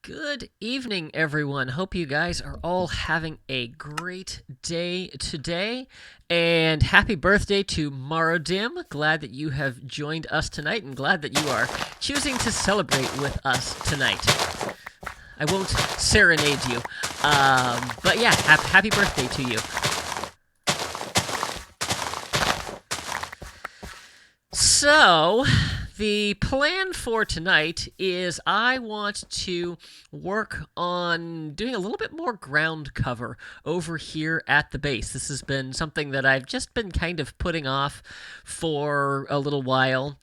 Good evening, everyone. Hope you guys are all having a great day today. And happy birthday to Marodim. Glad that you have joined us tonight and glad that you are choosing to celebrate with us tonight. I won't serenade you. But yeah, happy birthday to you. So, the plan for tonight is I want to work on doing a little bit more ground cover over here at the base. This has been something that I've just been kind of putting off for a little while.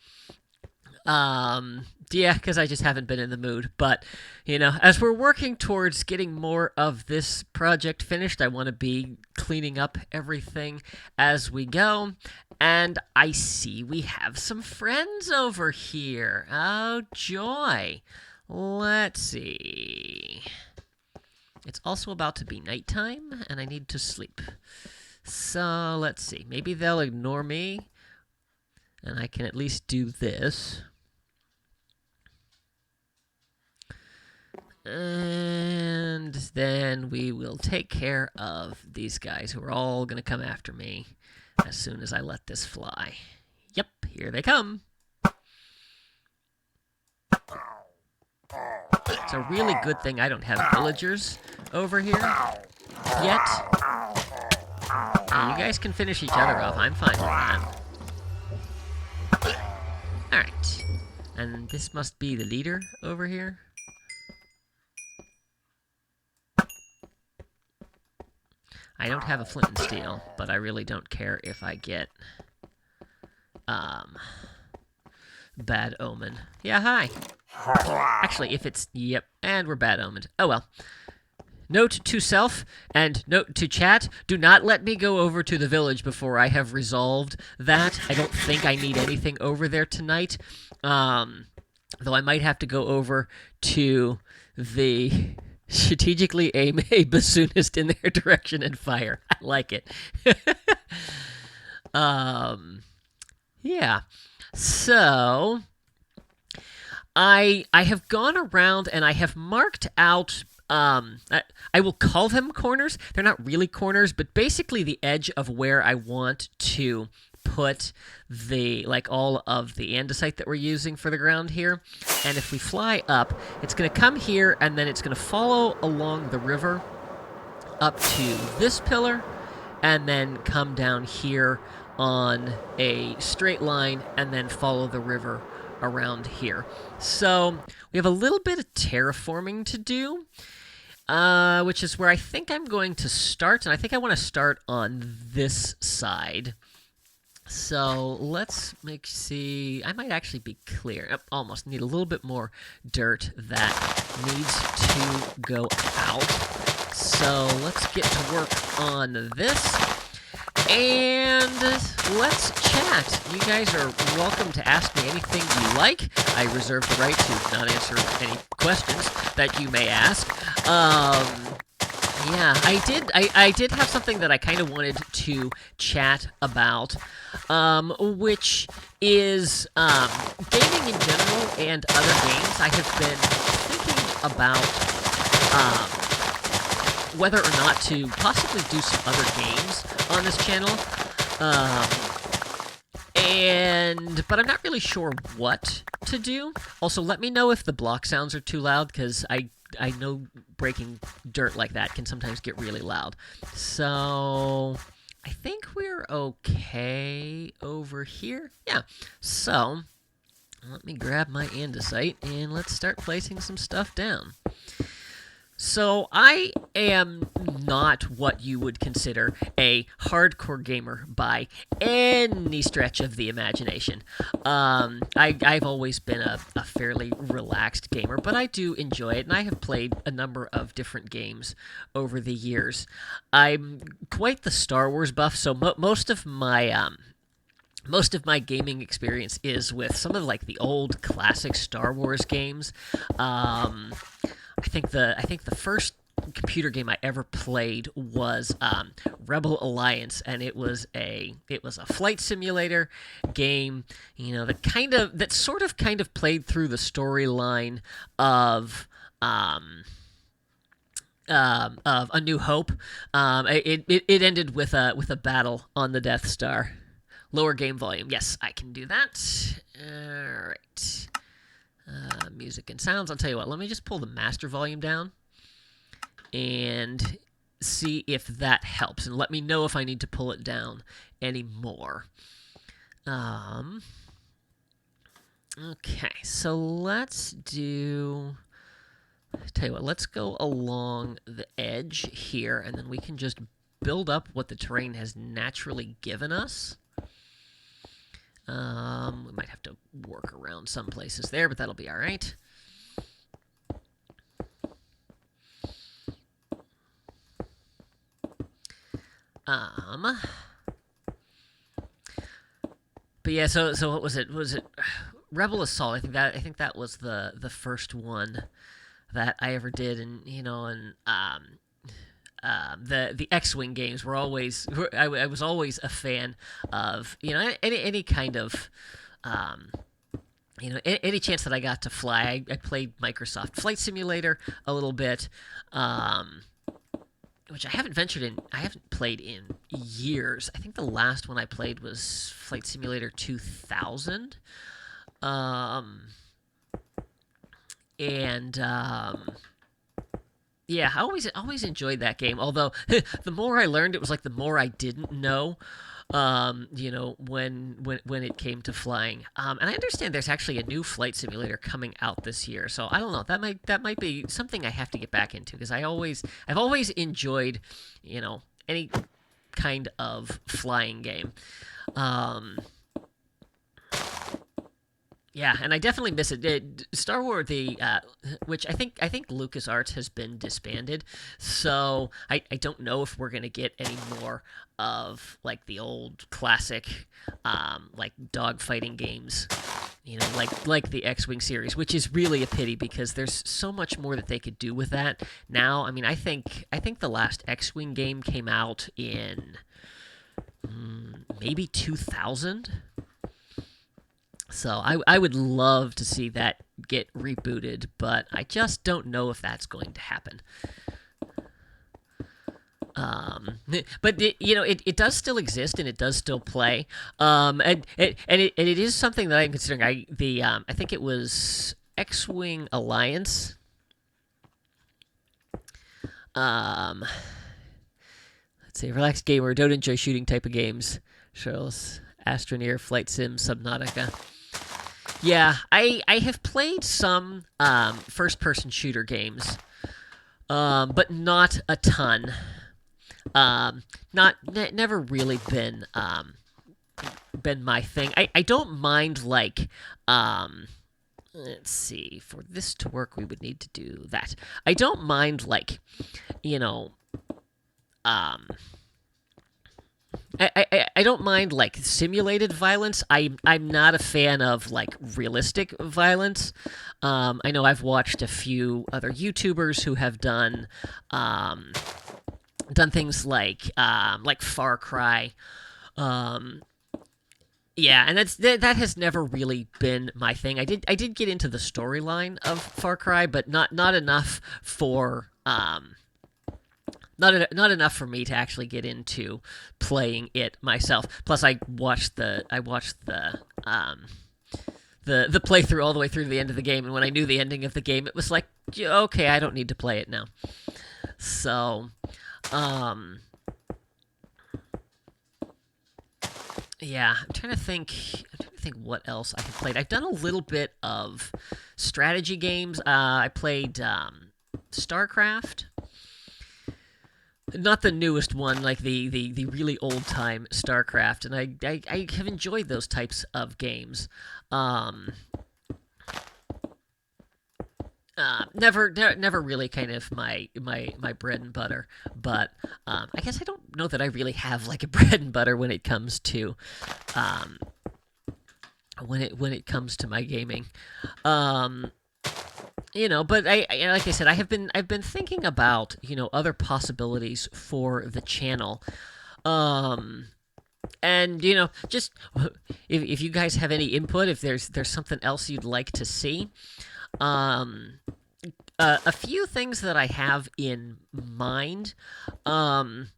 Yeah, because I just haven't been in the mood. But, as we're working towards getting more of this project finished, I want to be cleaning up everything as we go. And I see we have some friends over here. Oh, joy. Let's see. It's also about to be nighttime, and I need to sleep. So, let's see. Maybe they'll ignore me, and I can at least do this. And then we will take care of these guys who are all going to come after me as soon as I let this fly. Yep, here they come. It's a really good thing I don't have villagers over here yet. Hey, you guys can finish each other off. I'm fine with that. Alright. And this must be the leader over here. I don't have a flint and steel, but I really don't care if I get, bad omen. Yeah, hi. Actually, if it's, yep, and we're bad omened. Oh well. Note to self, and note to chat, do not let me go over to the village before I have resolved that. I don't think I need anything over there tonight, though I might have to go over to the... strategically aim a bassoonist in their direction and fire. I like it. Yeah. So I have gone around and I have marked out I will call them corners. They're not really corners, but basically the edge of where I want to put all of the andesite that we're using for the ground here. And if we fly up, it's going to come here and then it's going to follow along the river up to this pillar and then come down here on a straight line and then follow the river around here. So we have a little bit of terraforming to do, which is where I think I'm going to start. And I think I want to start on this side. So let's see. I might actually be clear. Almost need a little bit more dirt that needs to go out. So let's get to work on this. And let's chat. You guys are welcome to ask me anything you like. I reserve the right to not answer any questions that you may ask. Yeah, I did have something that I kind of wanted to chat about, which is gaming in general and other games. I have been thinking about whether or not to possibly do some other games on this channel, but I'm not really sure what to do. Also, let me know if the block sounds are too loud, because I know breaking dirt like that can sometimes get really loud. So I think we're okay over here. Yeah. So let me grab my andesite and let's start placing some stuff down. So I am not what you would consider a hardcore gamer by any stretch of the imagination. I've always been a fairly relaxed gamer, but I do enjoy it, and I have played a number of different games over the years. I'm quite the Star Wars buff, so most of my gaming experience is with some of the old classic Star Wars games. I think the first computer game I ever played was Rebel Alliance, and it was a flight simulator game, that sort of played through the storyline of um, of A New Hope. It ended with a battle on the Death Star. Lower game volume. Yes, I can do that. All right. Music and sounds. I'll tell you what. Let me just pull the master volume down and see if that helps, and let me know if I need to pull it down anymore. Okay, so let's do. Tell you what, let's go along the edge here, and then we can just build up what the terrain has naturally given us. We might have to work around some places there, but that'll be all right. But yeah, so what was it? Was it Rebel Assault? I think that was the first one that I ever did, and the X-wing games were always. I was always a fan of any kind of. Any chance that I got to fly, I played Microsoft Flight Simulator a little bit, which I haven't played in years. I think the last one I played was Flight Simulator 2000. Yeah, I always enjoyed that game. Although the more I learned, it was like the more I didn't know. When it came to flying. And I understand there's actually a new flight simulator coming out this year. So I don't know. That might be something I have to get back into, because I've always enjoyed, any kind of flying game. Yeah, and I definitely miss it. Star Wars, which I think LucasArts has been disbanded, so I don't know if we're gonna get any more of like the old classic, like dogfighting games, like the X-wing series, which is really a pity because there's so much more that they could do with that now. I mean, I think the last X-wing game came out in maybe 2000. So I would love to see that get rebooted, but I just don't know if that's going to happen. But it does still exist, and it does still play. And it is something that I'm considering. I think it was X-Wing Alliance. Let's see, relaxed gamer, don't enjoy shooting type of games. Charles, Astroneer, Flight Sim, Subnautica. Yeah, I have played some first-person shooter games, but not a ton. Never really been my thing. I don't mind let's see, for this to work we would need to do that. I don't mind I don't mind simulated violence. I'm not a fan of realistic violence. I know I've watched a few other YouTubers who have done things like Far Cry. Yeah, and that has never really been my thing. I did get into the storyline of Far Cry, but not enough for not enough for me to actually get into playing it myself. Plus, I watched the playthrough all the way through the end of the game, and when I knew the ending of the game, it was like, okay, I don't need to play it now. So, yeah, I'm trying to think what else I have played. I've done a little bit of strategy games. I played StarCraft. Not the newest one, like the really old time StarCraft, and I have enjoyed those types of games. Never really kind of my bread and butter, but I guess I don't know that I really have a bread and butter when it comes to when it comes to my gaming. But like I said, I've been thinking about other possibilities for the channel, and just if you guys have any input, if there's something else you'd like to see, a few things that I have in mind. Um,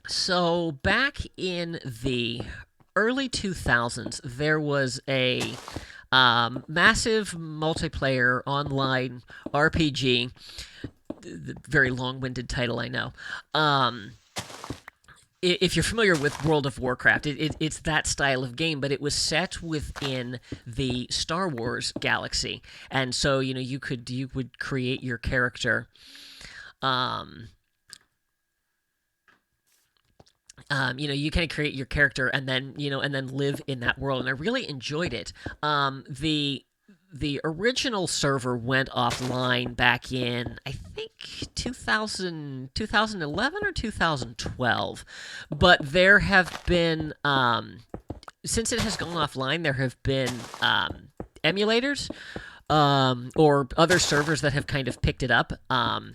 so back in the early 2000s, there was a massive multiplayer online RPG. The very long-winded title, I know. Um, if you're familiar with World of Warcraft, it's that style of game, but it was set within the Star Wars galaxy, and so you would create your character. Um, you kind of create your character and then live in that world, and I really enjoyed it. The original server went offline back in, I think, 2011 or 2012, but there have been since it has gone offline, there have been emulators or other servers that have kind of picked it up. And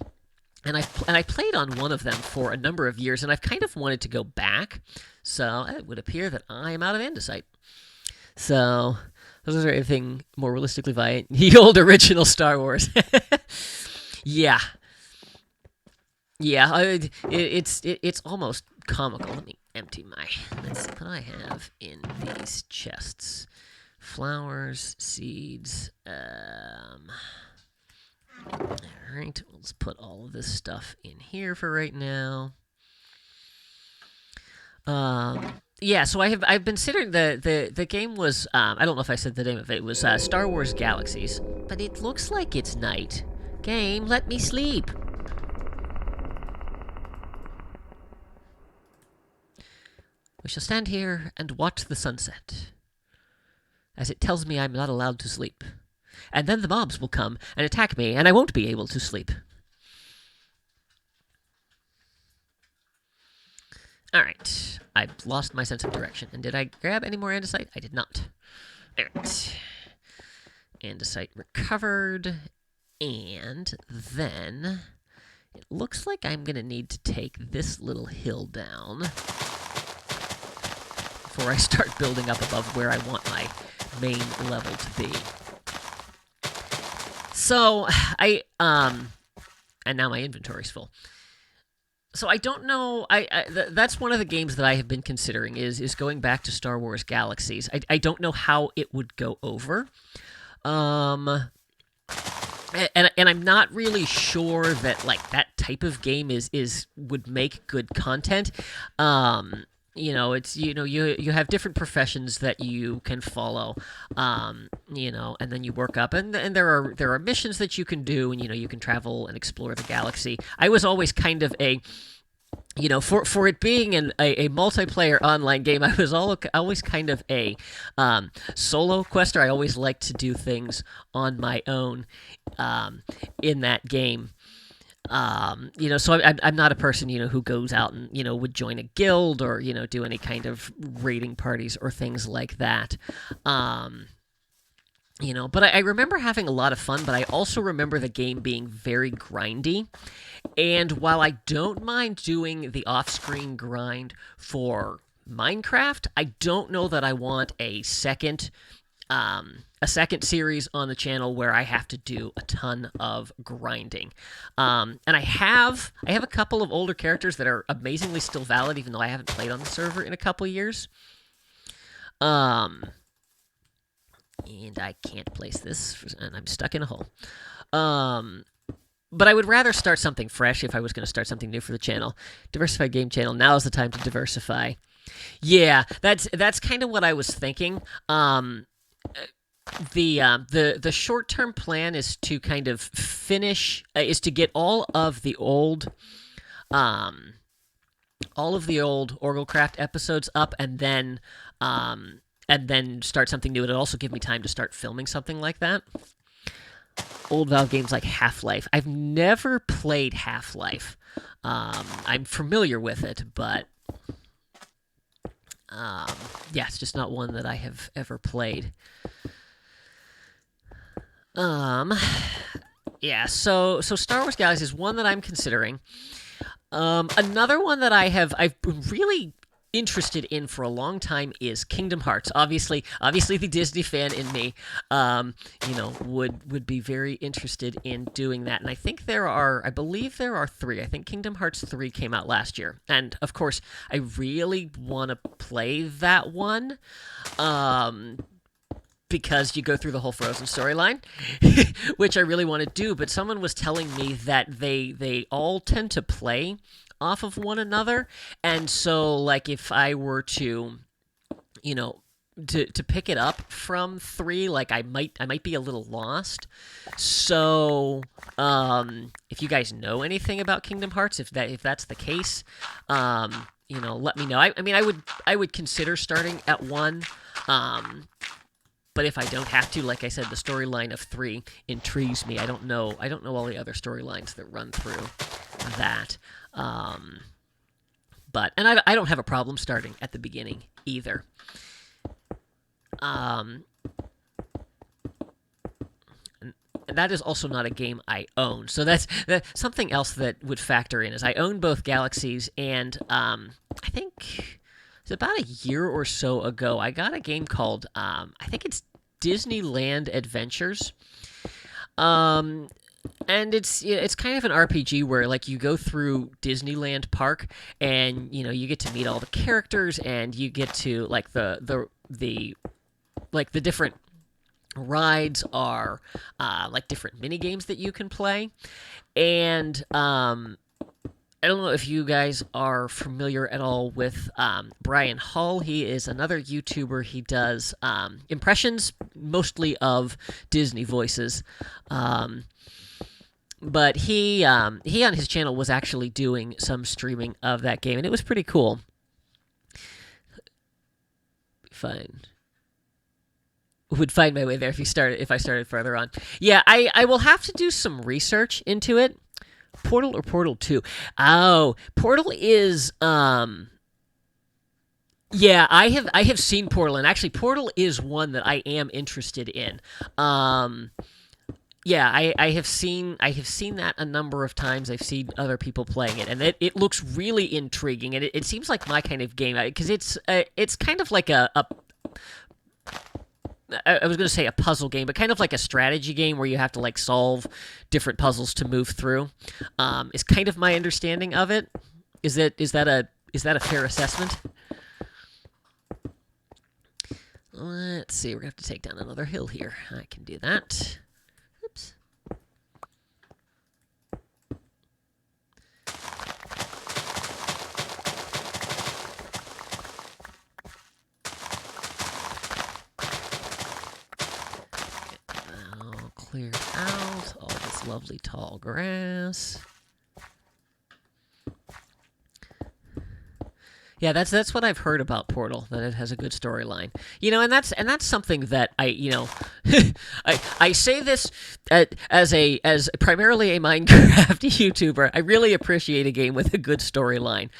I played on one of them for a number of years, and I've kind of wanted to go back. So it would appear that I am out of andesite. So those are anything more realistically violent. The old original Star Wars. Yeah, yeah. It's almost comical. Let me empty my. Let's see what I have in these chests: flowers, seeds. All right, let's put all of this stuff in here for right now. Yeah, so I've been considering the game was I don't know if I said the name of it. It was Star Wars Galaxies, but it looks like it's night. Game, let me sleep. We shall stand here and watch the sunset, as it tells me I'm not allowed to sleep. And then the mobs will come and attack me, and I won't be able to sleep. Alright, I've lost my sense of direction. And did I grab any more andesite? I did not. Alright. Andesite recovered. And then it looks like I'm going to need to take this little hill down before I start building up above where I want my main level to be. So, and now my inventory's full. So I don't know. That's one of the games that I have been considering is going back to Star Wars Galaxies. I don't know how it would go over, and I'm not really sure that like that type of game is would make good content. It's you have different professions that you can follow, and then you work up, and there are missions that you can do, and you can travel and explore the galaxy. I was always kind of a for it being a multiplayer online game, I was always kind of a solo quester. I always liked to do things on my own in that game. So I'm not a person, who goes out and, would join a guild or, do any kind of raiding parties or things like that. But I remember having a lot of fun, but I also remember the game being very grindy. And while I don't mind doing the off-screen grind for Minecraft, I don't know that I want a second series on the channel where I have to do a ton of grinding. And I have a couple of older characters that are amazingly still valid, even though I haven't played on the server in a couple years. And I can't place this, and I'm stuck in a hole. But I would rather start something fresh if I was going to start something new for the channel. Diversified game channel. Now is the time to diversify. Yeah, that's kind of what I was thinking. The short-term plan is to kind of finish is to get all of the old OrgelCraft episodes up, and then start something new. It'll also give me time to start filming something like that. Old Valve games like Half-Life. I've never played Half-Life. I'm familiar with it, but it's just not one that I have ever played. So Star Wars Galaxies is one that I'm considering. Another one that I've been really interested in for a long time is Kingdom Hearts. Obviously, the Disney fan in me, would be very interested in doing that. And I believe there are three. I think Kingdom Hearts 3 came out last year, and of course, I really want to play that one. Because you go through the whole Frozen storyline, which I really want to do. But someone was telling me that they all tend to play off of one another, and so like if I were to, to pick it up from 3, like I might be a little lost. So if you guys know anything about Kingdom Hearts, if that's the case, let me know. I would consider starting at 1. But if I don't have to, like I said, the storyline of 3 intrigues me. I don't know all the other storylines that run through that. But I don't have a problem starting at the beginning either. And that is also not a game I own. So that's something else that would factor in. Is I own both Galaxies, and I think it's about a year or so ago, I got a game called, I think it's Disneyland Adventures. And it's kind of an RPG where like you go through Disneyland Park, and you get to meet all the characters, and you get to like the different rides are like different mini games that you can play. And I don't know if you guys are familiar at all with Brian Hull. He is another YouTuber. He does impressions, mostly of Disney voices. But he on his channel was actually doing some streaming of that game, and it was pretty cool. Fine. Would find my way there if I started further on. Yeah, I will have to do some research into it. Portal or Portal 2? Oh, Portal is yeah, I have seen Portal, and actually Portal is one that I am interested in. Yeah, I have seen that a number of times. I've seen other people playing it, and it looks really intriguing, and it seems like my kind of game, because it's kind of like a I was going to say a puzzle game, but kind of like a strategy game where you have to like solve different puzzles to move through. Is kind of my understanding of it. Is that a fair assessment? Let's see. We're going to have to take down another hill here. I can do that. Oops. Clear out all this lovely tall grass. Yeah, that's what I've heard about Portal, that it has a good storyline. And that's something that I I say this as primarily a Minecraft YouTuber. I really appreciate a game with a good storyline.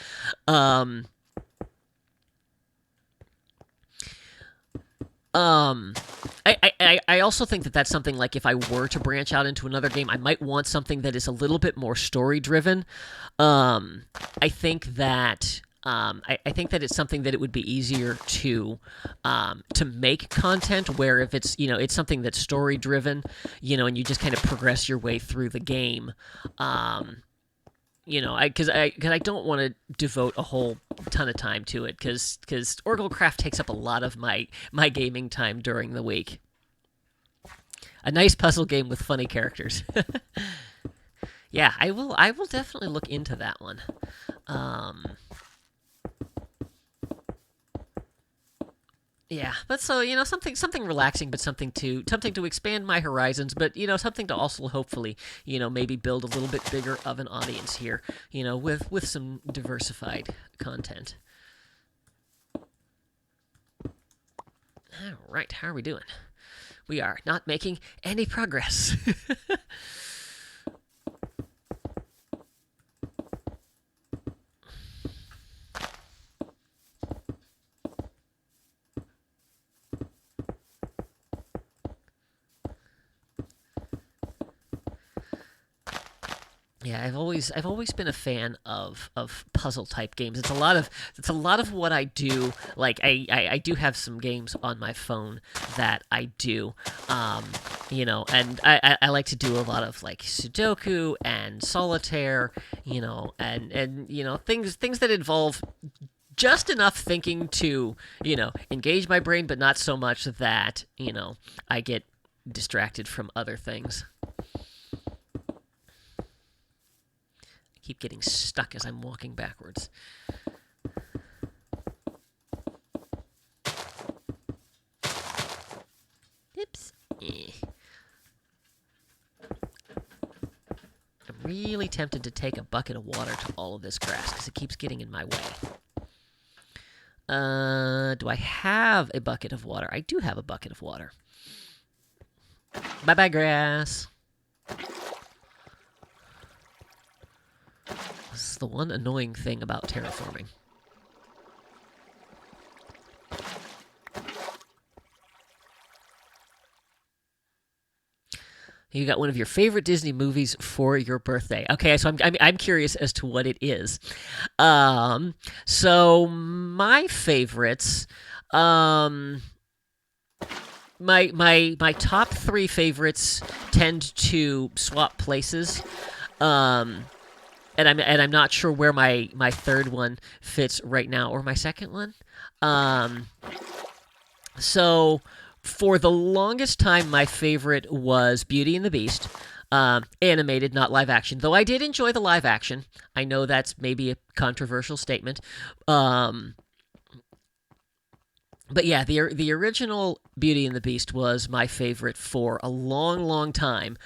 I also think that that's something like if I were to branch out into another game, I might want something that is a little bit more story driven. I think that it's something that it would be easier to make content where if it's it's something that's story driven, and you just kind of progress your way through the game. Because I don't want to devote a whole ton of time to it, because OrgelCraft takes up a lot of my gaming time during the week. A nice puzzle game with funny characters. Yeah, I will definitely look into that one. Yeah, but so something relaxing, but something to expand my horizons, but something to also hopefully maybe build a little bit bigger of an audience here, with some diversified content. All right, how are we doing? We are not making any progress. Yeah, I've always been a fan of puzzle type games. It's a lot of what I do. Like I do have some games on my phone that I do, um, and I like to do a lot of like Sudoku and solitaire, and things that involve just enough thinking to engage my brain, but not so much that I get distracted from other things. Keep getting stuck as I'm walking backwards. Oops. I'm really tempted to take a bucket of water to all of this grass because it keeps getting in my way. Do I have a bucket of water? I do have a bucket of water. Bye-bye, grass. This is the one annoying thing about terraforming. You got one of your favorite Disney movies for your birthday. Okay, so I'm curious as to what it is. So my favorites, my top three favorites tend to swap places. Um, and I'm not sure where my third one fits right now, or my second one. Um, so for the longest time, my favorite was Beauty and the Beast, animated, not live action. Though I did enjoy the live action. I know that's maybe a controversial statement, um, but yeah, the original Beauty and the Beast was my favorite for a long, long time,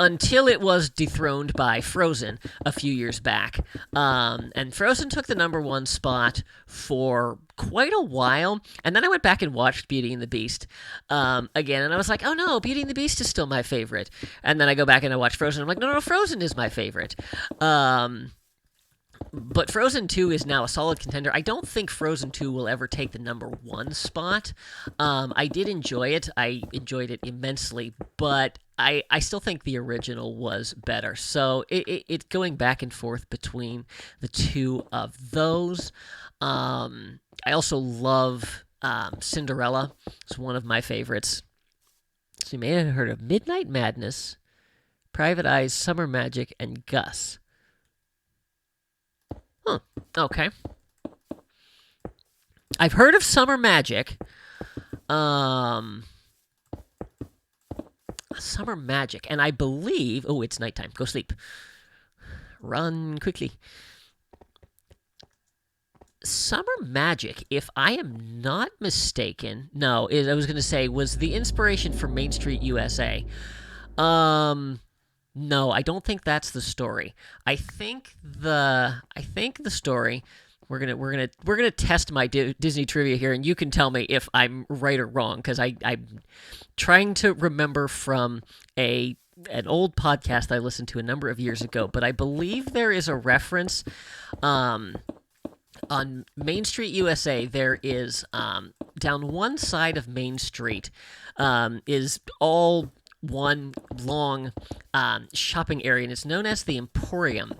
until it was dethroned by Frozen a few years back. And Frozen took the number one spot for quite a while. And then I went back and watched Beauty and the Beast again. And I was like, oh no, Beauty and the Beast is still my favorite. And then I go back and I watch Frozen. I'm like, no, Frozen is my favorite. But Frozen 2 is now a solid contender. I don't think Frozen 2 will ever take the number one spot. I did enjoy it. I enjoyed it immensely, but I still think the original was better. So it's going back and forth between the two of those. I also love Cinderella. It's one of my favorites. So you may have heard of Midnight Madness, Private Eyes, Summer Magic, and Gus. Huh. Okay. I've heard of Summer Magic. Summer Magic, and I believe. Oh, it's nighttime. Go sleep. Run quickly. Summer Magic, if I am not mistaken, no, I was going to say, was the inspiration for Main Street USA. No, I don't think that's the story. I think the story. We're gonna test my Disney trivia here, and you can tell me if I'm right or wrong, because I'm trying to remember from an old podcast I listened to a number of years ago. But I believe there is a reference. On Main Street USA, there is down one side of Main Street is all one long shopping area, and it's known as the Emporium.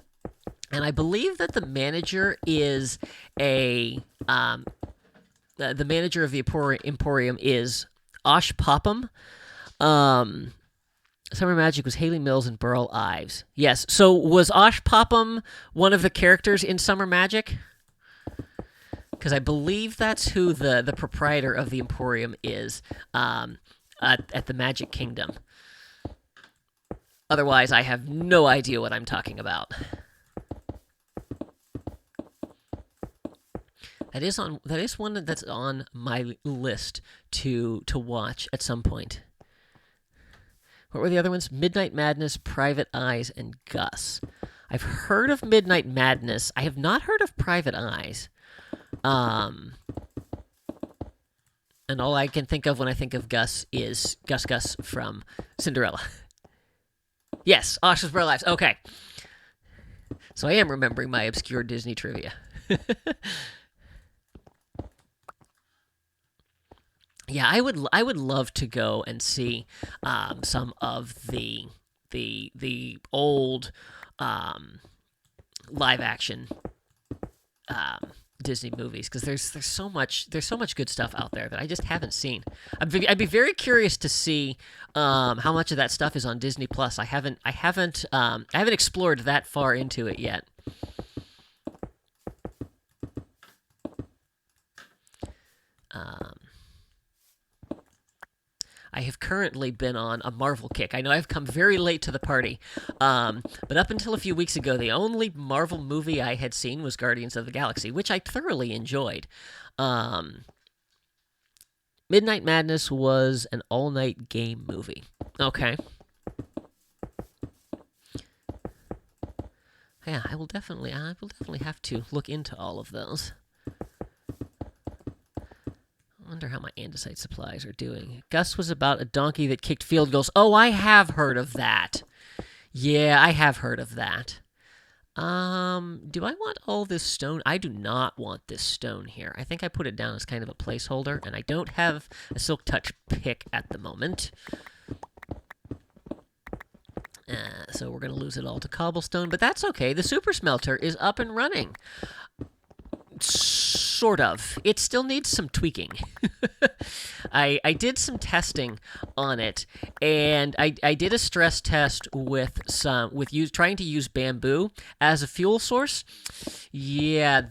And I believe that the manager is the manager of the Emporium is Osh Popham. Summer Magic was Haley Mills and Burl Ives. Yes. So was Osh Popham one of the characters in Summer Magic? Because I believe that's who the proprietor of the Emporium is at the Magic Kingdom. Otherwise, I have no idea what I'm talking about. That is one that's on my list to watch at some point. What were the other ones? Midnight Madness, Private Eyes, and Gus. I've heard of Midnight Madness. I have not heard of Private Eyes. And all I can think of when I think of Gus is Gus from Cinderella. Yes, Osh's Burl Ives. Okay. So I am remembering my obscure Disney trivia. Yeah, I would love to go and see some of the the old live action Disney movies, because there's so much good stuff out there that I just haven't seen. I'd be very curious to see how much of that stuff is on Disney Plus. I haven't explored that far into it yet. I have currently been on a Marvel kick. I know I've come very late to the party, but up until a few weeks ago, the only Marvel movie I had seen was Guardians of the Galaxy, which I thoroughly enjoyed. Midnight Madness was an all-night game movie. Okay. Yeah, I will definitely have to look into all of those. I wonder how my andesite supplies are doing. Gus was about a donkey that kicked field goals. Oh, I have heard of that. Yeah, I have heard of that. Do I want all this stone? I do not want this stone here. I think I put it down as kind of a placeholder, and I don't have a Silk Touch pick at the moment. So we're going to lose it all to cobblestone, but that's okay. The super smelter is up and running. Sort of. It still needs some tweaking. I did some testing on it, and I did a stress test with trying to use bamboo as a fuel source. Yeah,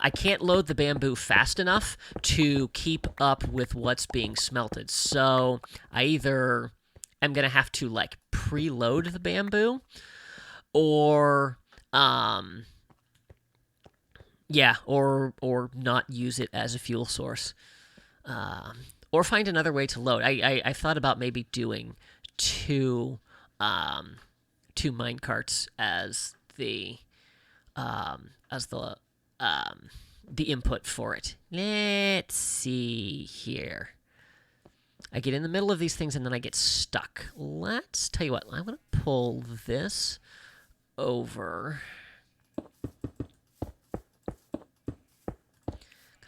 I can't load the bamboo fast enough to keep up with what's being smelted. So I either am gonna have to like preload the bamboo, or yeah, or not use it as a fuel source, or find another way to load. I thought about maybe doing two mine carts as the input for it. Let's see here. I get in the middle of these things and then I get stuck. Let's tell you what. I'm gonna pull this over.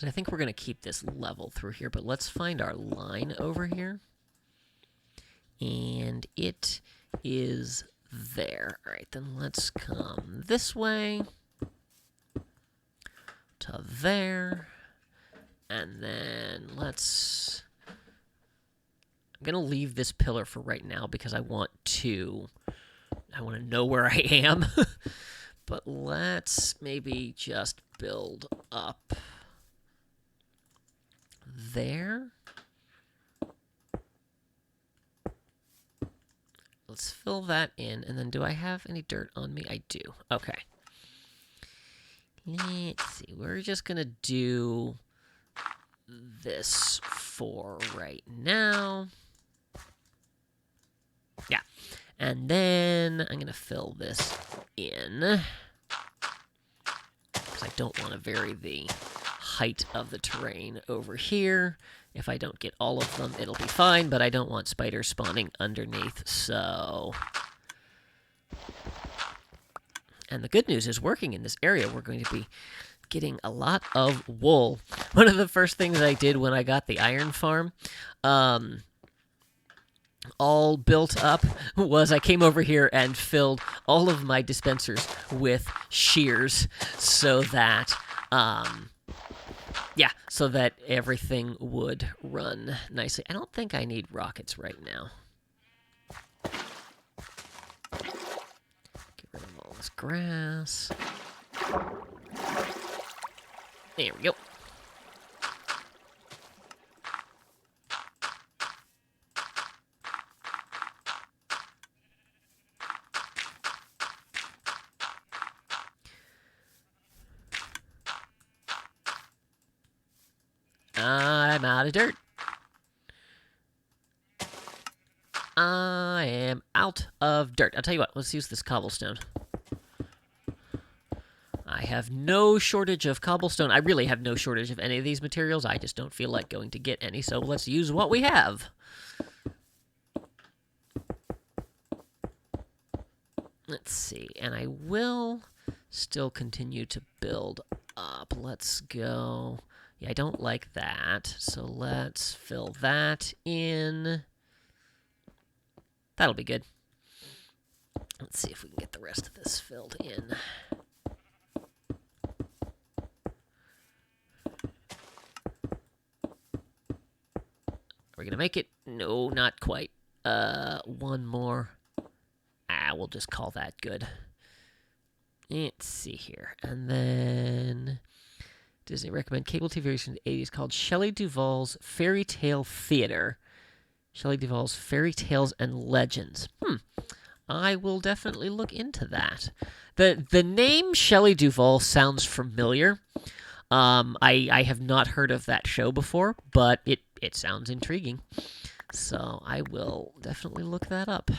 I think we're going to keep this level through here, but let's find our line over here. And it is there. All right, then let's come this way to there. And then I'm going to leave this pillar for right now because I want to know where I am. But let's maybe just build up there. Let's fill that in, and then do I have any dirt on me? I do. Okay. Let's see. We're just gonna do this for right now. Yeah. And then I'm gonna fill this in because I don't want to vary the height of the terrain over here. If I don't get all of them, it'll be fine, but I don't want spiders spawning underneath, so... And the good news is, working in this area, we're going to be getting a lot of wool. One of the first things I did when I got the iron farm, all built up, was I came over here and filled all of my dispensers with shears so that... yeah, so that everything would run nicely. I don't think I need rockets right now. Get rid of all this grass. There we go. I'm out of dirt. I am out of dirt. I'll tell you what, let's use this cobblestone. I have no shortage of cobblestone. I really have no shortage of any of these materials. I just don't feel like going to get any, so let's use what we have. Let's see, and I will still continue to build up. Let's go... Yeah, I don't like that, so let's fill that in. That'll be good. Let's see if we can get the rest of this filled in. Are we going to make it? No, not quite. One more. We'll just call that good. Let's see here. And then Disney recommend cable TV series from the 80s called Shelley Duvall's Fairy Tale Theater. Shelley Duvall's Fairy Tales and Legends. I will definitely look into that. The name Shelley Duvall sounds familiar. I have not heard of that show before, but it sounds intriguing. So I will definitely look that up.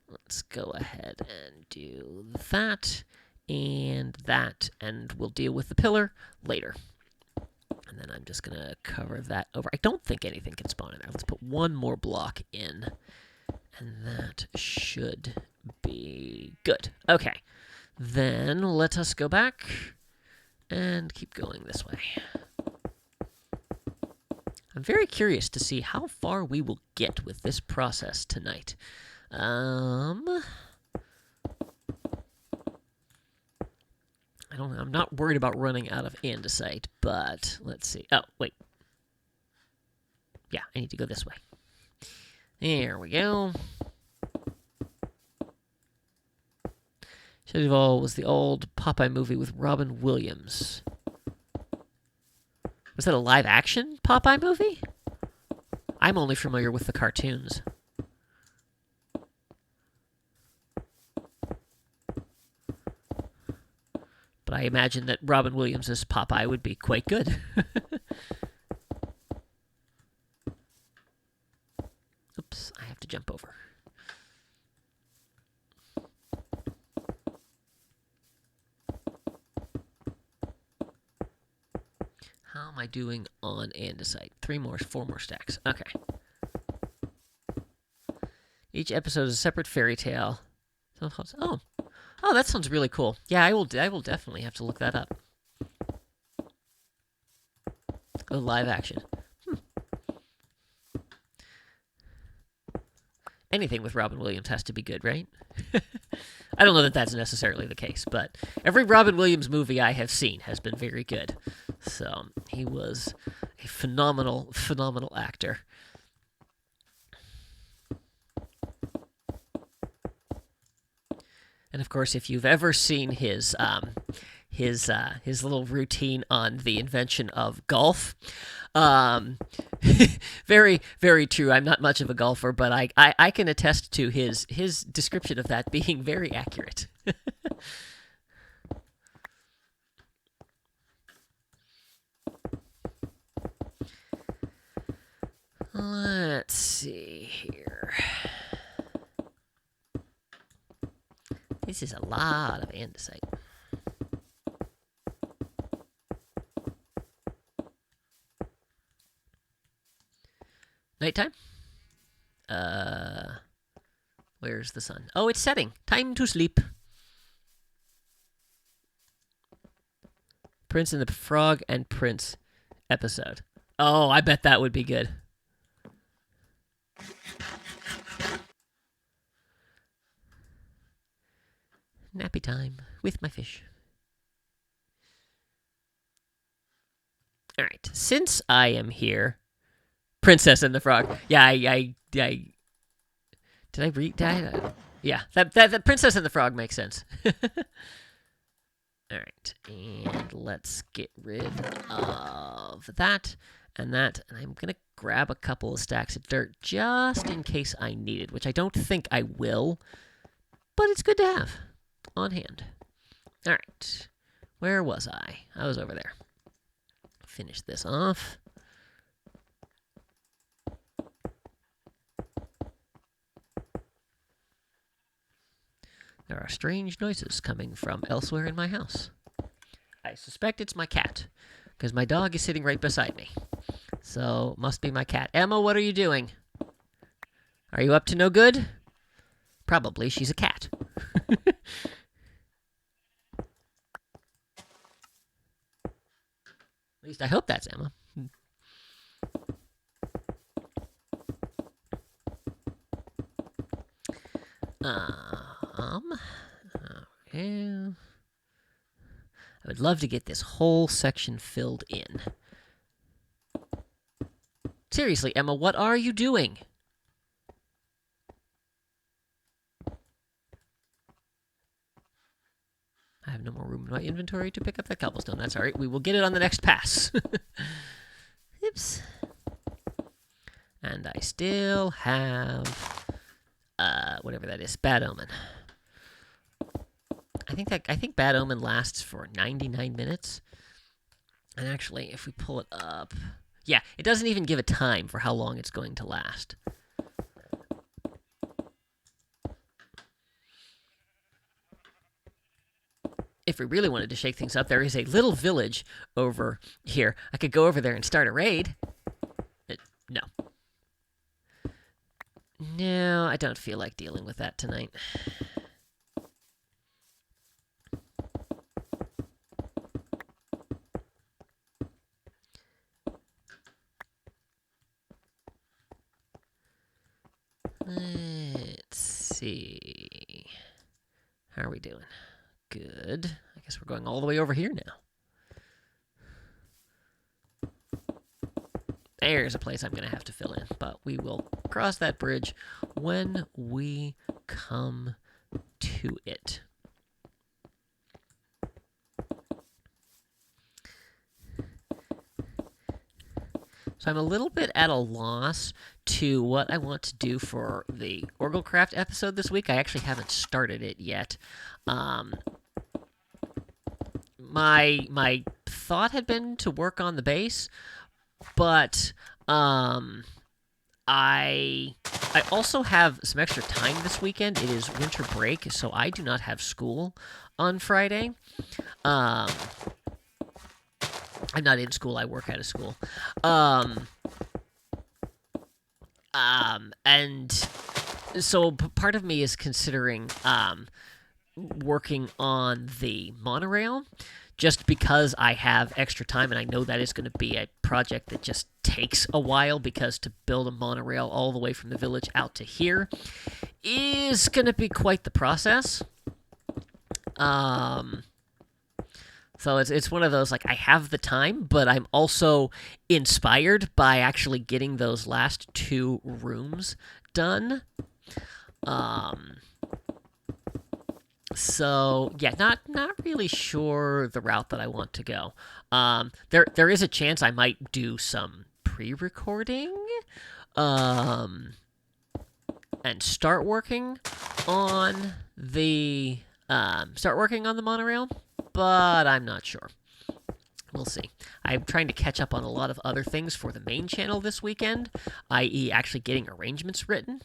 Let's go ahead and do that, and we'll deal with the pillar later. And then I'm just going to cover that over. I don't think anything can spawn in there. Let's put one more block in, and that should be good. Okay, then let us go back and keep going this way. I'm very curious to see how far we will get with this process tonight. I'm not worried about running out of andesite, but let's see. Oh, wait. Yeah, I need to go this way. There we go. Shelley Duvall was the old Popeye movie with Robin Williams. Was that a live-action Popeye movie? I'm only familiar with the cartoons. But I imagine that Robin Williams as Popeye would be quite good. Oops, I have to jump over. How am I doing on andesite? 4 more stacks. Okay. Each episode is a separate fairy tale. Oh, that sounds really cool. Yeah, I will definitely have to look that up. Oh, live action. Anything with Robin Williams has to be good, right? I don't know that that's necessarily the case, but every Robin Williams movie I have seen has been very good. So he was a phenomenal, phenomenal actor. And of course, if you've ever seen his little routine on the invention of golf, very, very true. I'm not much of a golfer, but I can attest to his description of that being very accurate. Let's see here. This is a lot of andesite. Nighttime? Where's the sun? Oh, it's setting. Time to sleep. Prince and the Frog and Prince episode. Oh, I bet that would be good. Nappy time with my fish. All right, since I am here, Princess and the Frog. Yeah, did I read that? Yeah, that Princess and the Frog makes sense. All right, and let's get rid of that and that, and I'm gonna grab a couple of stacks of dirt just in case I need it, which I don't think I will, but it's good to have on hand. All right, where was I? I was over there. Finish this off. There are strange noises coming from elsewhere in my house. I suspect it's my cat, because my dog is sitting right beside me. So, must be my cat. Emma, what are you doing? Are you up to no good? Probably, she's a cat. At least I hope that's Emma. Yeah. I would love to get this whole section filled in. Seriously, Emma, what are you doing? I have no more room in my inventory to pick up that cobblestone. That's all right. We will get it on the next pass. Oops. And I still have, whatever that is, Bad Omen. I think Bad Omen lasts for 99 minutes. And actually, if we pull it up, yeah, it doesn't even give a time for how long it's going to last. If we really wanted to shake things up, there is a little village over here. I could go over there and start a raid. No. No, I don't feel like dealing with that tonight. Let's see. How are we doing? Good. I guess we're going all the way over here now. There's a place I'm going to have to fill in, but we will cross that bridge when we come to it. So I'm a little bit at a loss to what I want to do for the OrgelCraft episode this week. I actually haven't started it yet. My thought had been to work on the base, but I also have some extra time this weekend. It is winter break, so I do not have school on Friday. I'm not in school. I work out of school. And so part of me is considering working on the monorail just because I have extra time, and I know that is going to be a project that just takes a while, because to build a monorail all the way from the village out to here is going to be quite the process. So it's one of those, like, I have the time, but I'm also inspired by actually getting those last 2 rooms done. So yeah, not really sure the route that I want to go. There is a chance I might do some pre-recording, and start working on the monorail, but I'm not sure. We'll see. I'm trying to catch up on a lot of other things for the main channel this weekend, i.e. actually getting arrangements written.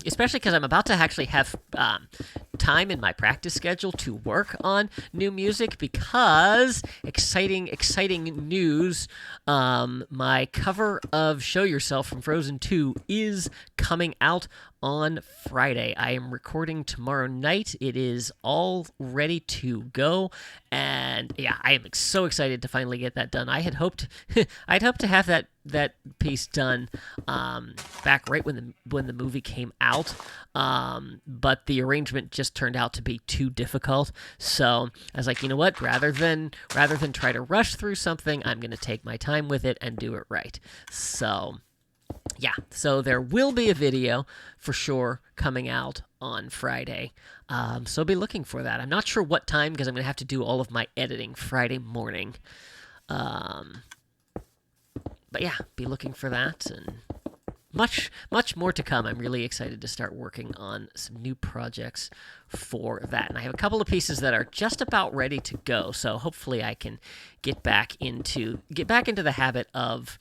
Especially because I'm about to actually have time in my practice schedule to work on new music, because exciting news, my cover of Show Yourself from Frozen 2 is coming out on Friday. I am recording tomorrow night. It is all ready to go, and yeah, I am so excited to finally get that done. I had hoped I'd hoped to have that piece done back right when the movie came out, but the arrangement just turned out to be too difficult. So I was like, you know what? Rather than try to rush through something, I'm going to take my time with it and do it right. So yeah, so there will be a video for sure coming out on Friday. So be looking for that. I'm not sure what time, because I'm going to have to do all of my editing Friday morning. But yeah, be looking for that, and much more to come. I'm really excited to start working on some new projects for that. And I have a couple of pieces that are just about ready to go, so hopefully I can get back into the habit of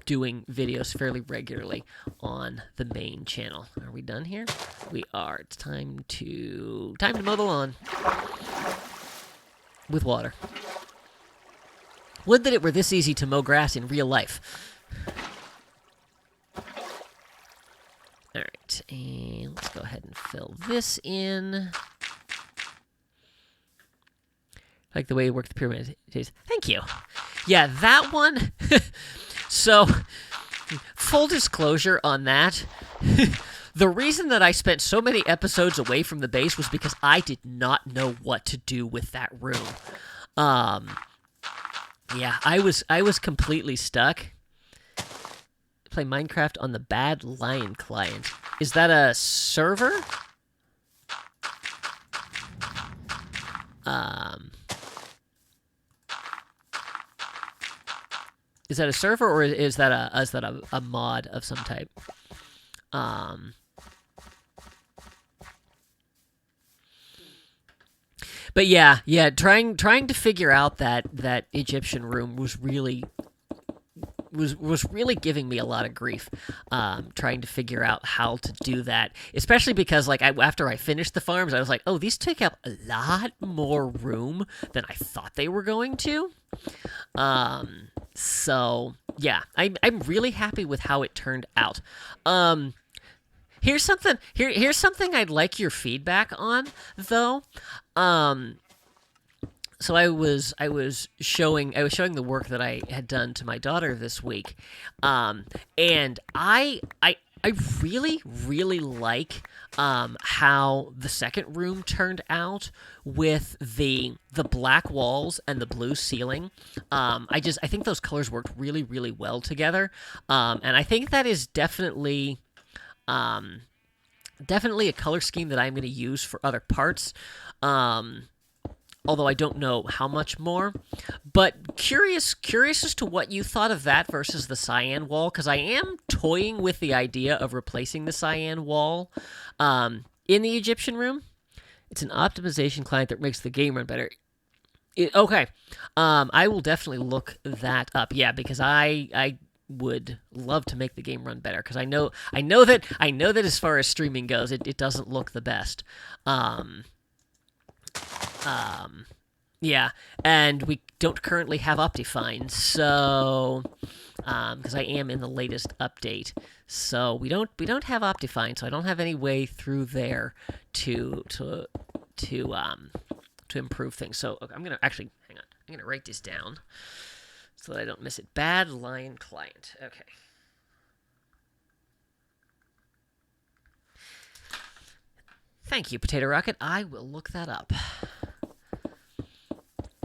doing videos fairly regularly on the main channel. Are we done here? We are. It's time to mow the lawn with water. Would that it were this easy to mow grass in real life. Alright, and let's go ahead and fill this in. I like the way you work the pyramid. Thank you. Yeah, that one. So, full disclosure on that. The reason that I spent so many episodes away from the base was because I did not know what to do with that room. Um, yeah, I was completely stuck. Play Minecraft on the Bad Lion client. Is that a server? Um, is that a server or is that a mod of some type? But yeah, trying to figure out that Egyptian room was really giving me a lot of grief, trying to figure out how to do that, especially because like after I finished the farms, I was like, oh, these take up a lot more room than I thought they were going to. So yeah, I'm really happy with how it turned out. Here's something I'd like your feedback on though. So I was showing the work that I had done to my daughter this week, and I really like how the second room turned out with the black walls and the blue ceiling. I think those colors worked really well together, and I think that is definitely a color scheme that I'm going to use for other parts. Although I don't know how much more. But curious as to what you thought of that versus the cyan wall, because I am toying with the idea of replacing the cyan wall in the Egyptian room. It's an optimization client that makes the game run better. Okay. I will definitely look that up. Yeah, because I would love to make the game run better, because I know that as far as streaming goes, it doesn't look the best. Yeah, and we don't currently have Optifine, so because I am in the latest update, so we don't have Optifine, so I don't have any way through there to improve things. So okay, I'm gonna actually hang on. I'm gonna write this down so that I don't miss it. Bad Lion client. Okay. Thank you, Potato Rocket. I will look that up.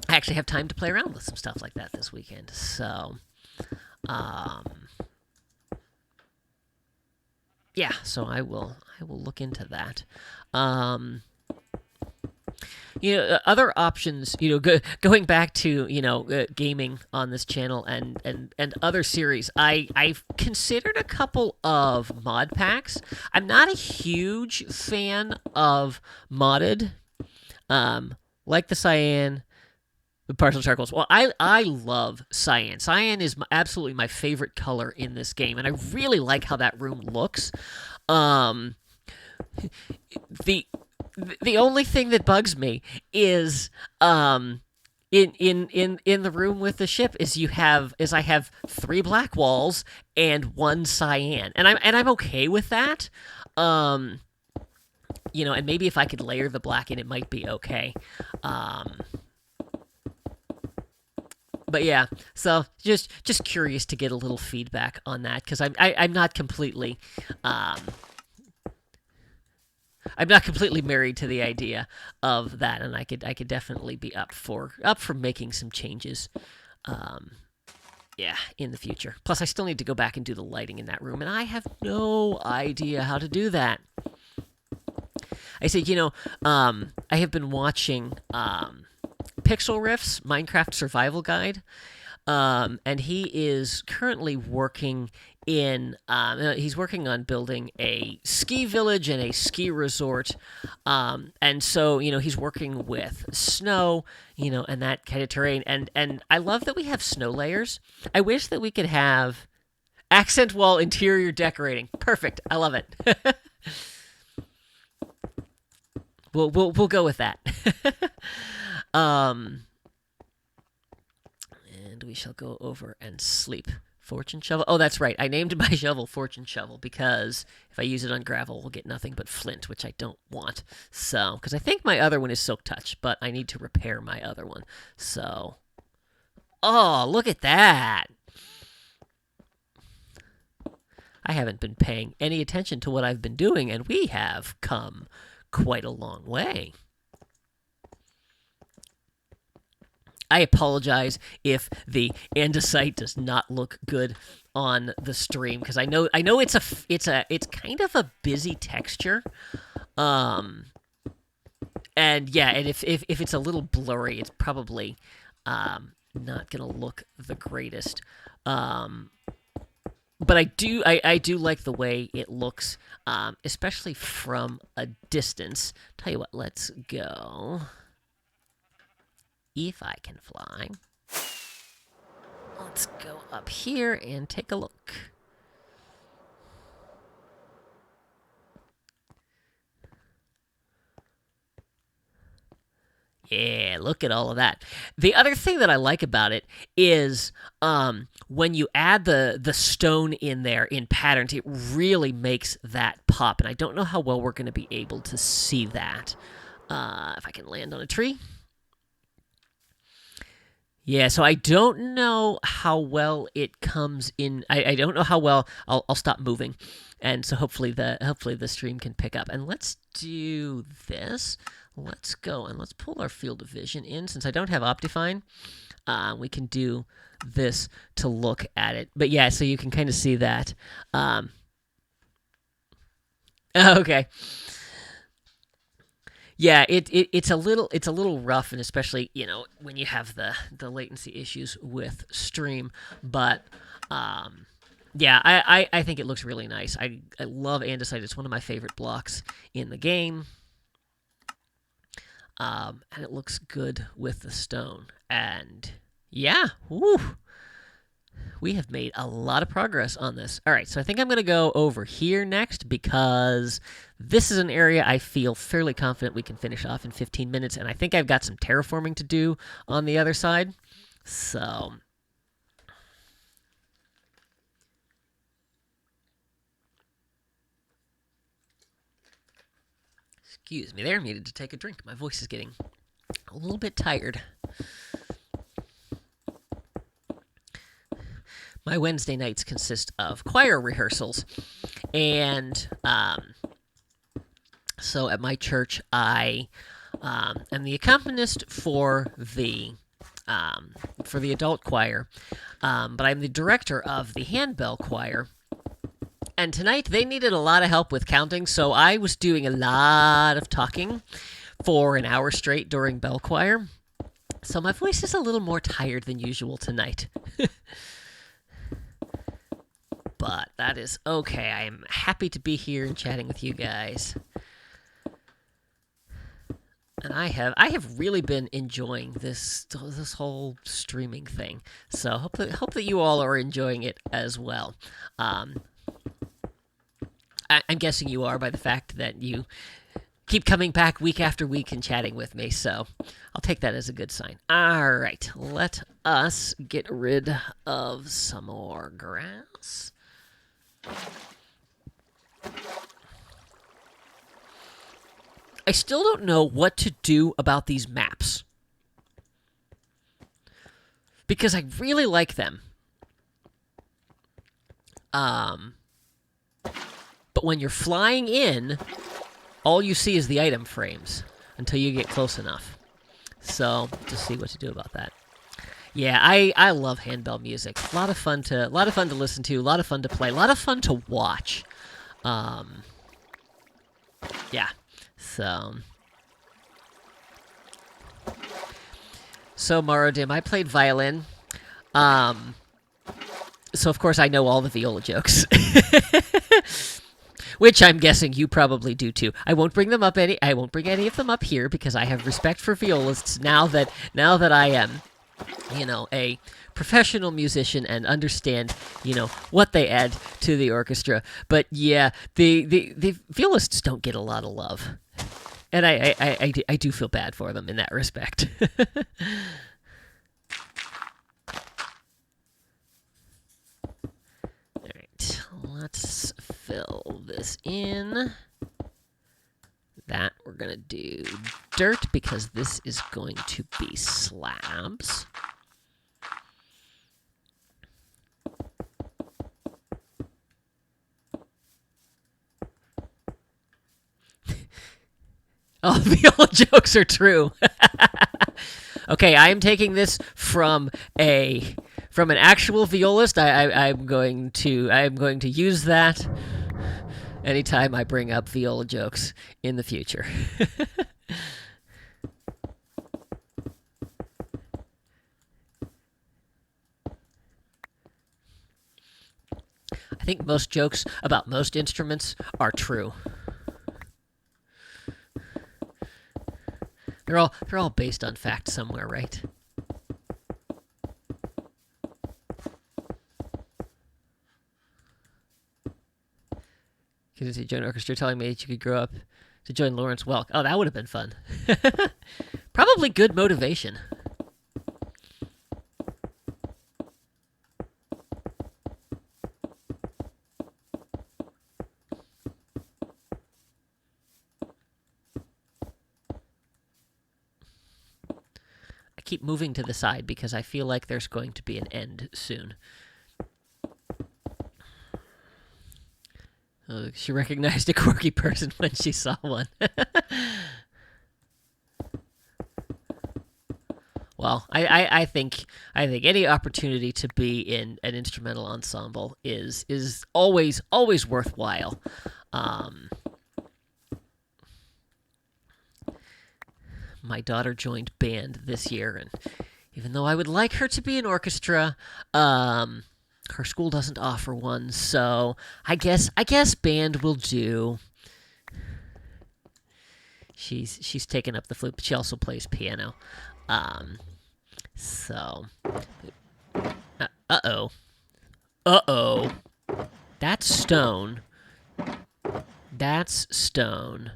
I actually have time to play around with some stuff like that this weekend. So, yeah. So I will look into that. Other options. Going back to gaming on this channel and other series. I've considered a couple of mod packs. I'm not a huge fan of modded, like the cyan. The partial charcoals. Well, I love cyan. Cyan is absolutely my favorite color in this game, and I really like how that room looks. The only thing that bugs me is in the room with the ship I have 3 black walls and 1 cyan, and I'm okay with that. And maybe if I could layer the black in, it might be okay. But yeah, so just curious to get a little feedback on that, because I'm not completely married to the idea of that, and I could definitely be up for making some changes, in the future. Plus, I still need to go back and do the lighting in that room, and I have no idea how to do that. I said, I have been watching Pixel Riff's Minecraft Survival Guide, and he is currently working he's working on building a ski village and a ski resort, and so he's working with snow, and that kind of terrain, and I love that we have snow layers. I wish that we could have accent wall interior decorating. Perfect. I love it. We'll go with that. And we shall go over and sleep. Fortune shovel. Oh, that's right. I named my shovel Fortune shovel because if I use it on gravel, we'll get nothing but flint, which I don't want. So, because I think my other one is Silk Touch, but I need to repair my other one. So, oh, look at that. I haven't been paying any attention to what I've been doing, and we have come quite a long way. I apologize if the andesite does not look good on the stream, because I know it's kind of a busy texture. And yeah, and if it's a little blurry, it's probably not gonna look the greatest. But I do like the way it looks, especially from a distance. Tell you what, let's go. If I can fly. Let's go up here and take a look. Yeah, look at all of that. The other thing that I like about it is when you add the stone in there in patterns, it really makes that pop. And I don't know how well we're going to be able to see that. If I can land on a tree. Yeah, so I don't know how well it comes in. I don't know how well. I'll stop moving, and so hopefully the stream can pick up. And let's do this. Let's go and let's pull our field of vision in. Since I don't have Optifine, we can do this to look at it. But yeah, so you can kind of see that. Okay. Yeah, it's a little rough, and especially when you have the latency issues with stream. But yeah, I think it looks really nice. I love andesite. It's one of my favorite blocks in the game, and it looks good with the stone. And yeah, woo. We have made a lot of progress on this. All right, so I think I'm going to go over here next because this is an area I feel fairly confident we can finish off in 15 minutes, and I think I've got some terraforming to do on the other side. So excuse me there, needed to take a drink. My voice is getting a little bit tired. My Wednesday nights consist of choir rehearsals, and so at my church, I am the accompanist for the adult choir, but I'm the director of the handbell choir. And tonight they needed a lot of help with counting, so I was doing a lot of talking for an hour straight during bell choir. So my voice is a little more tired than usual tonight. But that is okay. I am happy to be here and chatting with you guys. And I have really been enjoying this whole streaming thing. So hope that you all are enjoying it as well. I'm guessing you are by the fact that you keep coming back week after week and chatting with me. So I'll take that as a good sign. All right, let us get rid of some more grass. I still don't know what to do about these maps, because I really like them. But when you're flying in, all you see is the item frames until you get close enough. So just see what to do about that. Yeah, I love handbell music. A lot of fun to listen to. A lot of fun to play. A lot of fun to watch. Yeah. So Marodim, I played violin. So of course I know all the viola jokes. Which I'm guessing you probably do too. I won't bring any of them up here because I have respect for violists now that I am a professional musician and understand, what they add to the orchestra. But yeah, the violists don't get a lot of love. And I do feel bad for them in that respect. All right, let's fill this in. That we're going to do dirt because this is going to be slabs. Oh, viola jokes are true. Okay, I am taking this from an actual violist. I'm going to use that anytime I bring up viola jokes in the future. I think most jokes about most instruments are true. They're all based on fact somewhere, right? Because you join orchestra, telling me that you could grow up to join Lawrence Welk. Oh, that would have been fun. Probably good motivation. I keep moving to the side because I feel like there's going to be an end soon. She recognized a quirky person when she saw one. Well, I think any opportunity to be in an instrumental ensemble is always worthwhile. My daughter joined band this year, and even though I would like her to be in orchestra, her school doesn't offer one, so I guess band will do. She's taken up the flute, but she also plays piano. So, uh-oh. That's stone. That's stone.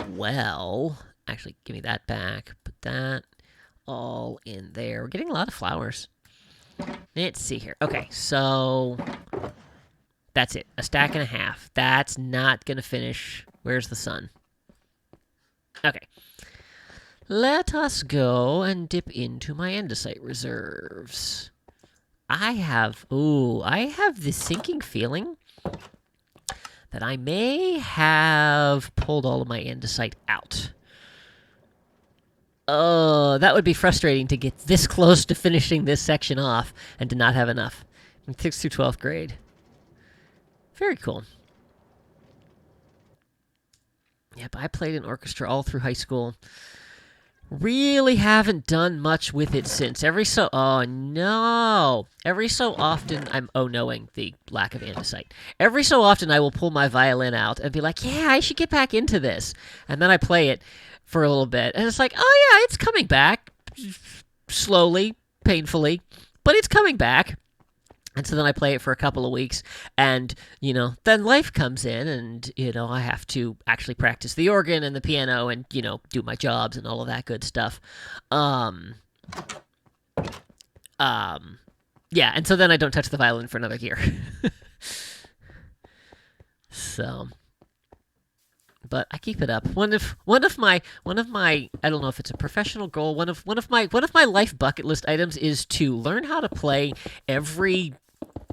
Well, actually, give me that back. Put that all in there. We're getting a lot of flowers. Let's see here. Okay, so that's it. A stack and a half. That's not going to finish. Where's the sun? Okay. Let us go and dip into my andesite reserves. I have this sinking feeling that I may have pulled all of my andesite out. Oh, that would be frustrating to get this close to finishing this section off and to not have enough. From 6th through 12th grade. Very cool. Yep, I played in orchestra all through high school. Really haven't done much with it since. Every so often, I'm knowing the lack of andesite. Every so often, I will pull my violin out and be like, yeah, I should get back into this. And then I play it for a little bit, and it's like, oh yeah, it's coming back. Slowly, painfully, but it's coming back. And so then I play it for a couple of weeks, and, then life comes in, and, I have to actually practice the organ and the piano and, do my jobs and all of that good stuff. Yeah, and so then I don't touch the violin for another year. So, but I keep it up. One of my I don't know if it's a professional goal. One of my life bucket list items is to learn how to play every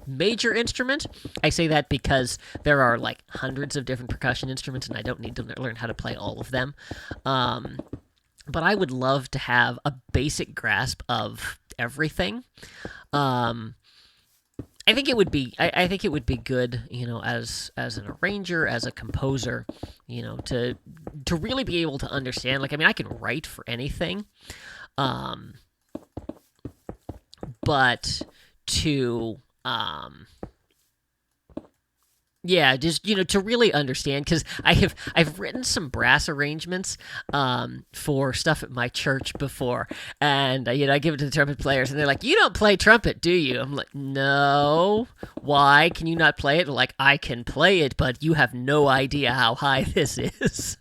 major instrument. I say that because there are like hundreds of different percussion instruments, and I don't need to learn how to play all of them. But I would love to have a basic grasp of everything. I think it would be. I think it would be good, as an arranger, as a composer, to really be able to understand. Like, I can write for anything, but to yeah, just to really understand, because I've written some brass arrangements for stuff at my church before, and I give it to the trumpet players, and they're like, "You don't play trumpet, do you?" I'm like, "No. Why can you not play it?" They're like, "I can play it, but you have no idea how high this is."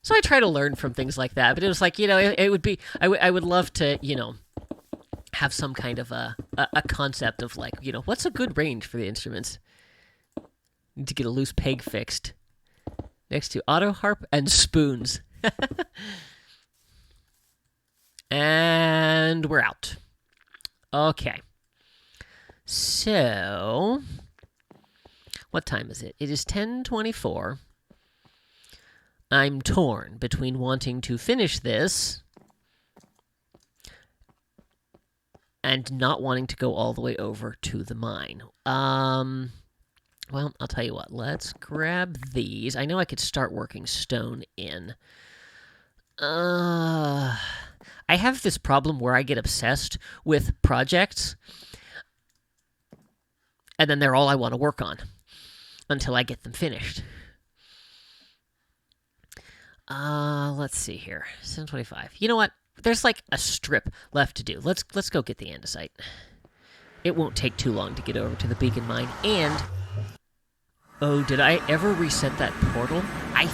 So I try to learn from things like that, but it was like, it would be I would love to have some kind of a concept of like, what's a good range for the instruments. Need to get a loose peg fixed next to auto harp and spoons. And we're out. Okay. So What time is it? It is 10:24. I'm torn between wanting to finish this and not wanting to go all the way over to the mine. Well, I'll tell you what. Let's grab these. I know I could start working stone in. I have this problem where I get obsessed with projects, and then they're all I want to work on until I get them finished. Let's see here. 725. You know what? There's like a strip left to do. Let's go get the andesite. It won't take too long to get over to the beacon mine. And oh, did I ever reset that portal? I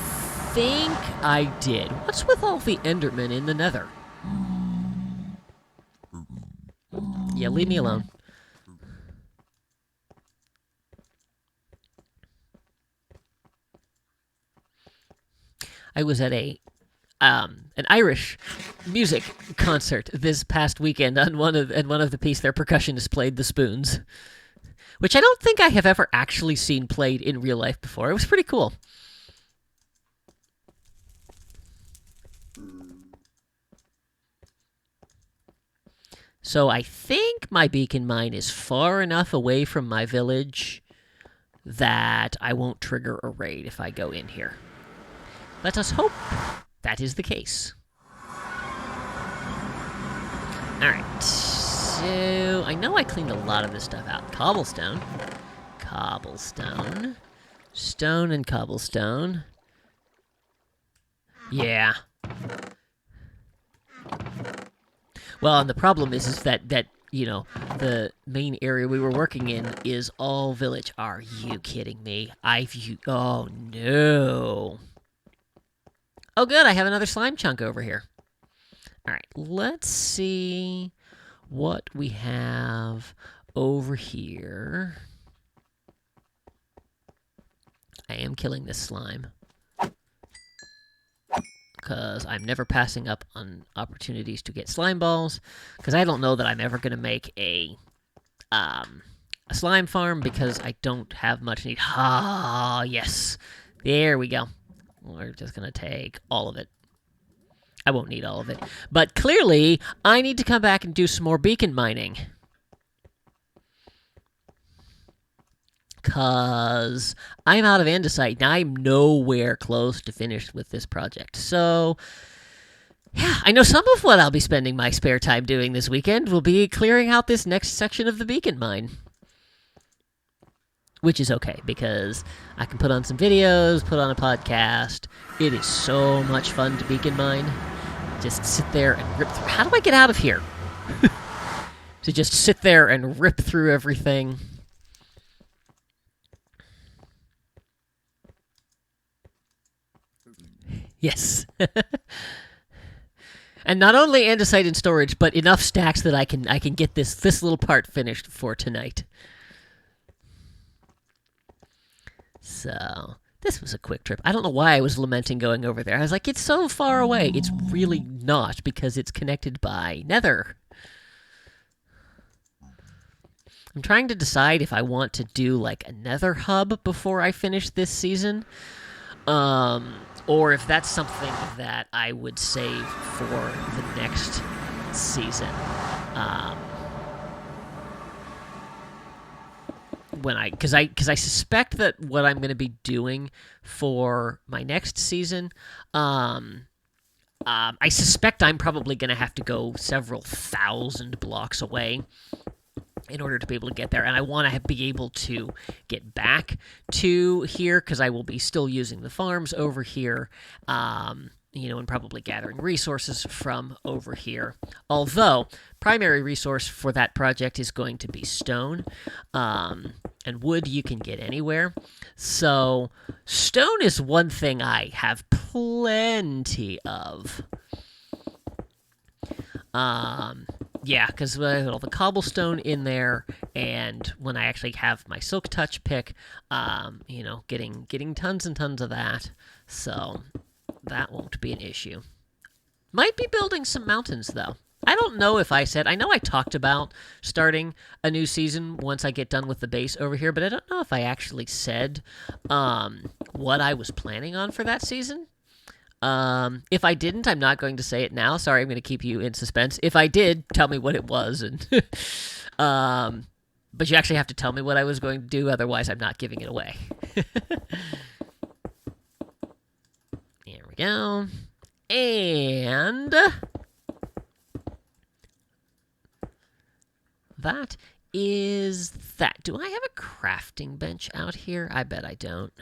think I did. What's with all the Endermen in the Nether? Yeah, leave me alone. I was at an Irish music concert this past weekend. On one of the piece, their percussionists played the spoons, which I don't think I have ever actually seen played in real life before. It was pretty cool. So I think my beacon mine is far enough away from my village that I won't trigger a raid if I go in here. Let us hope that is the case. Alright, so I know I cleaned a lot of this stuff out. Cobblestone. Cobblestone. Stone and cobblestone. Yeah. Well, and the problem is that you know, the main area we were working in is all village. Are you kidding me? Oh, no. Oh, good, I have another slime chunk over here. All right, let's see what we have over here. I am killing this slime, because I'm never passing up on opportunities to get slime balls, because I don't know that I'm ever going to make a slime farm, because I don't have much need. Ah, yes. There we go. We're just going to take all of it. I won't need all of it. But clearly, I need to come back and do some more beacon mining. Because I'm out of andesite, and I'm nowhere close to finished with this project. So, yeah, I know some of what I'll be spending my spare time doing this weekend will be clearing out this next section of the beacon mine. Which is okay, because I can put on some videos, put on a podcast. It is so much fun to beacon mine. Just sit there and rip through. How do I get out of here? To just sit there and rip through everything. Yes. And not only andesite in storage, but enough stacks that I can get this little part finished for tonight. So, this was a quick trip. I don't know why I was lamenting going over there. I was like, it's so far away. It's really not, because it's connected by Nether. I'm trying to decide if I want to do, like, a Nether hub before I finish this season. Or if that's something that I would save for the next season. Because I suspect that what I'm going to be doing for my next season, I suspect I'm probably going to have to go several thousand blocks away in order to be able to get there, and I want to be able to get back to here, because I will be still using the farms over here, and probably gathering resources from over here. Although, primary resource for that project is going to be stone, and wood you can get anywhere. So, stone is one thing I have plenty of. Yeah, because with all the cobblestone in there, and when I actually have my silk touch pick, getting tons and tons of that, so that won't be an issue. Might be building some mountains, though. I don't know if I said, I know I talked about starting a new season once I get done with the base over here, but I don't know if I actually said what I was planning on for that season. If I didn't, I'm not going to say it now. Sorry, I'm going to keep you in suspense. If I did, tell me what it was, and but you actually have to tell me what I was going to do, otherwise I'm not giving it away. There we go. And that is that. Do I have a crafting bench out here? I bet I don't.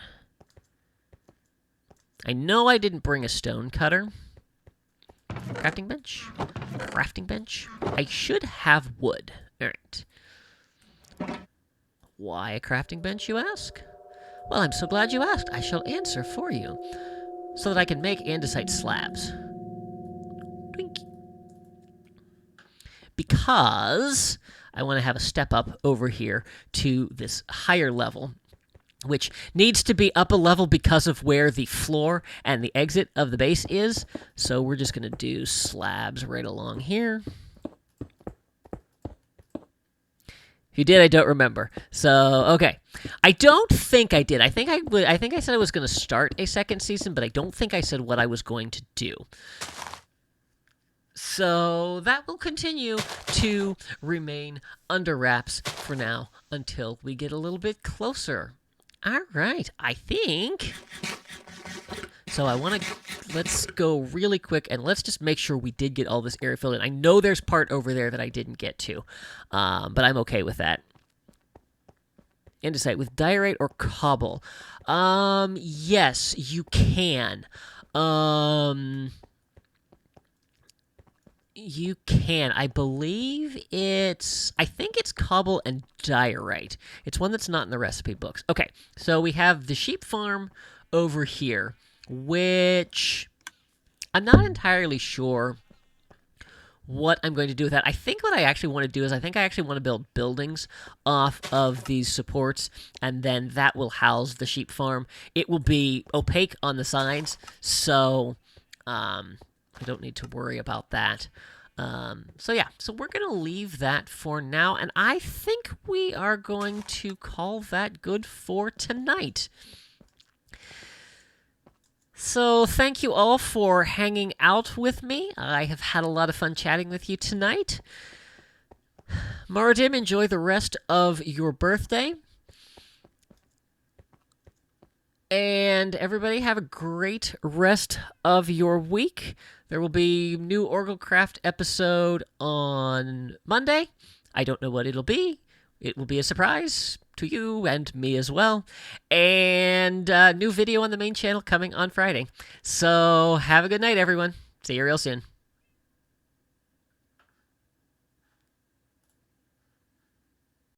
I know I didn't bring a stone cutter. Crafting bench? Crafting bench? I should have wood. Alright. Why a crafting bench, you ask? Well, I'm so glad you asked. I shall answer for you, so that I can make andesite slabs. Twink. Because I want to have a step up over here to this higher level, which needs to be up a level because of where the floor and the exit of the base is. So we're just going to do slabs right along here. If you did, I don't remember. So, okay. I don't think I did. I think I said I was going to start a second season, but I don't think I said what I was going to do. So that will continue to remain under wraps for now until we get a little bit closer. All right, I think. So let's go really quick and let's just make sure we did get all this area filled in. I know there's part over there that I didn't get to, but I'm okay with that. Andesite with diorite or cobble. Yes, you can. You can. I think it's cobble and diorite. It's one that's not in the recipe books. Okay, so we have the sheep farm over here, which I'm not entirely sure what I'm going to do with that. I think what I actually want to do is I actually want to build buildings off of these supports, and then that will house the sheep farm. It will be opaque on the sides, so I don't need to worry about that. So we're going to leave that for now, and I think we are going to call that good for tonight. So thank you all for hanging out with me. I have had a lot of fun chatting with you tonight. Maradim, enjoy the rest of your birthday. And everybody have a great rest of your week. There will be new OrgelCraft episode on Monday. I don't know what it'll be. It will be a surprise to you and me as well. And new video on the main channel coming on Friday. So have a good night, everyone. See you real soon.